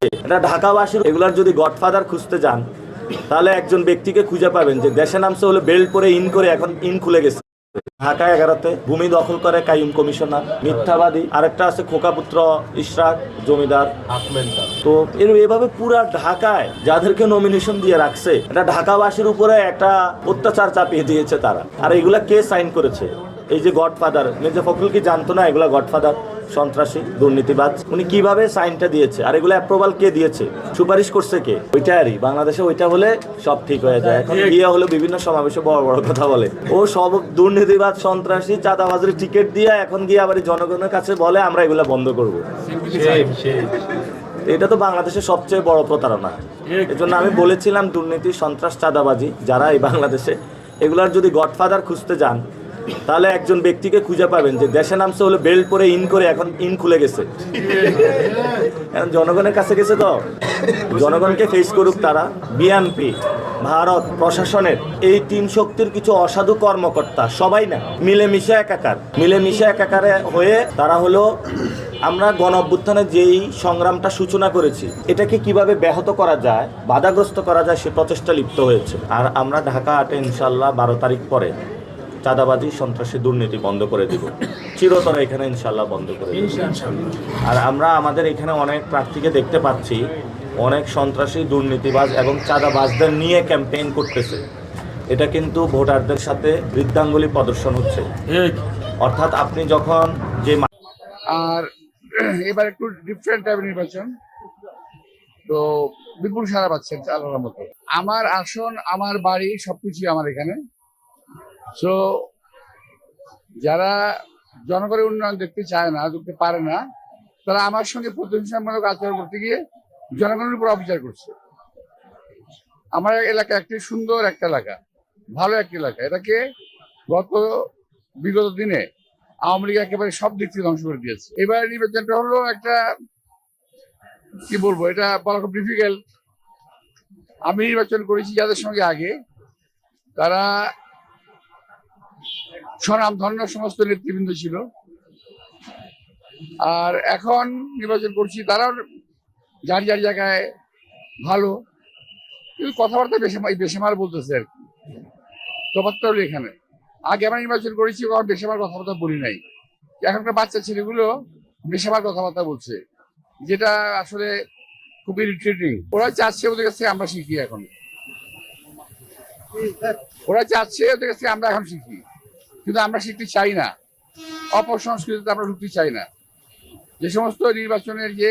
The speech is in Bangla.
এটা ঢাকাবাসীর এগুলার যদি গডফাদার খুঁজতে যান তাহলে একজন ব্যক্তিকে খুঁজে পাবেন যে দেশে নামছে হলো বেল্ট পরে ইন করে এখন ইন খুলে গেছে। ঢাকা 11-তে ভূমি দখল করে কাইয়ুম কমিশনার মিথ্যাবাদী, আরেকটা আছে খোকাপুত্র ইশরাক জমিদার। তো এভাবে পুরা ঢাকায় যাদেরকে নমিনেশন দিয়ে রাখছে, এটা ঢাকাবাসীর উপরে একটা অত্যাচার চাপিয়ে দিয়েছে তারা। আর এগুলা কে সাইন করেছে? এই যে গডফাদার মির্জা ফখরুল কি জানতো না এগুলা গডফাদার, সন্ত্রাসী, দুর্নীতিবাজ? উনি কিভাবে সাইনটা দিয়েছে? আর এগুলো অ্যাপ্রুভাল কে দিয়েছে, সুপারিশ করছে কে? ওইটারই বাংলাদেশে ওইটা হলে সব ঠিক হয়ে যায়। এখন গিয়ে হলো বিভিন্ন সমাবেশে বড় বড় কথা বলে, ও সব দুর্নীতিবাজ, সন্ত্রাসী, চাঁদাবাজের টিকিট দিয়ে এখন গিয়ে আবার জনগণের কাছে বলে আমরা এগুলা বন্ধ করব। এটা তো বাংলাদেশের সবচেয়ে বড় প্রতারণা। এজন্য আমি বলেছিলাম দুর্নীতি, সন্ত্রাস, চাঁদাবাজি যারা এই বাংলাদেশে, এগুলার যদি গডফাদার খুঁজতে যান তাহলে একজন ব্যক্তিকে খুঁজে পাবেন যে দেশে নামছে হলো বেল্ট পরে ইন করে এখন ইন খুলে গেছে। এখন জনগণের কাছে গেছে, তো জনগণকে ফেস করুক তারা। বিএনপি, ভারত, প্রশাসনের এই তিন শক্তির কিছু অসাধু কর্মকর্তা সবাই না মিলেমিশে একাকারে হয়ে তারা হলো আমরা গণ অভ্যুত্থানে যেই সংগ্রামটা সূচনা করেছি এটাকে কিভাবে ব্যাহত করা যায়, বাধাগ্রস্ত করা যায়, সে প্রচেষ্টা লিপ্ত হয়েছে। আর আমরা ঢাকা 8-এ ইনশাল্লাহ 12 তারিখ পরে চাঁদাবাজি, সন্ত্রাসী, দুর্নীতি বন্ধ করে দিব, চিরতরে এখানে ইনশাল্লাহ বন্ধ করে দিব। আর আমরা আমাদের এখানে অনেক প্রার্থীকে দেখতে পাচ্ছি অনেক সন্ত্রাসী, দুর্নীতিবাজ এবং চাঁদাবাজদের নিয়ে ক্যাম্পেইন করতেছে। এটা কিন্তু ভোটারদের সাথে বৃদ্ধাঙ্গুলি প্রদর্শন হচ্ছে। অর্থাৎ আপনি যখন যে আর এবার একটু ডিফারেন্ট টাইপের নির্বাচন, তো বিপুল সারা পাচ্ছেন আল্লাহর মতো। আমার আসন, আমার বাড়ি, সবকিছু আমার এখানে। সো যারা জনগণের উন্নয়ন দেখতে চায় না, দেখতে পারে না, তারা আমার সঙ্গে প্রতিহিংসামূলক আচরণ করতে গিয়ে জনগণের উপর অবিচার করছে। আমার এলাকা একটি সুন্দর একটা এলাকা, ভালো একটা এলাকা। এটাকে বিগত দিনে আওয়ামী লীগ একেবারে সব দিক থেকে ধ্বংস করে দিয়েছে। এবার নির্বাচনটা হলো একটা, কি বলবো, এটা বলা খুব ডিফিকাল্ট। আমি নির্বাচন করেছি যাদের সঙ্গে আগে, তারা স্বনামধন্য সমস্ত নেতৃবৃন্দ ছিল। আর এখন নির্বাচন করছি তারাও যার যার জায়গায় ভালো, কিন্তু কথাবার্তা বেশিমার বলতেছে আর কি। তফাৎটা হলো এখানে। আগে আমরা নির্বাচন করেছি, বেশিমার কথাবার্তা বলি নাই। এখনকার বাচ্চা ছেলেগুলো বেশিমার কথাবার্তা বলছে, যেটা আসলে খুবই ইরিটেটিং। ওরা চাচ্ছে ওদের কাছে আমরা শিখি, এখন ওরা চাচ্ছে ওদের কাছে আমরা এখন শিখি, কিন্তু আমরা শিখতে চাই না। অপসংস্কৃতিতে আমরা ঢুকতে চাই না। যে সমস্ত নির্বাচনের যে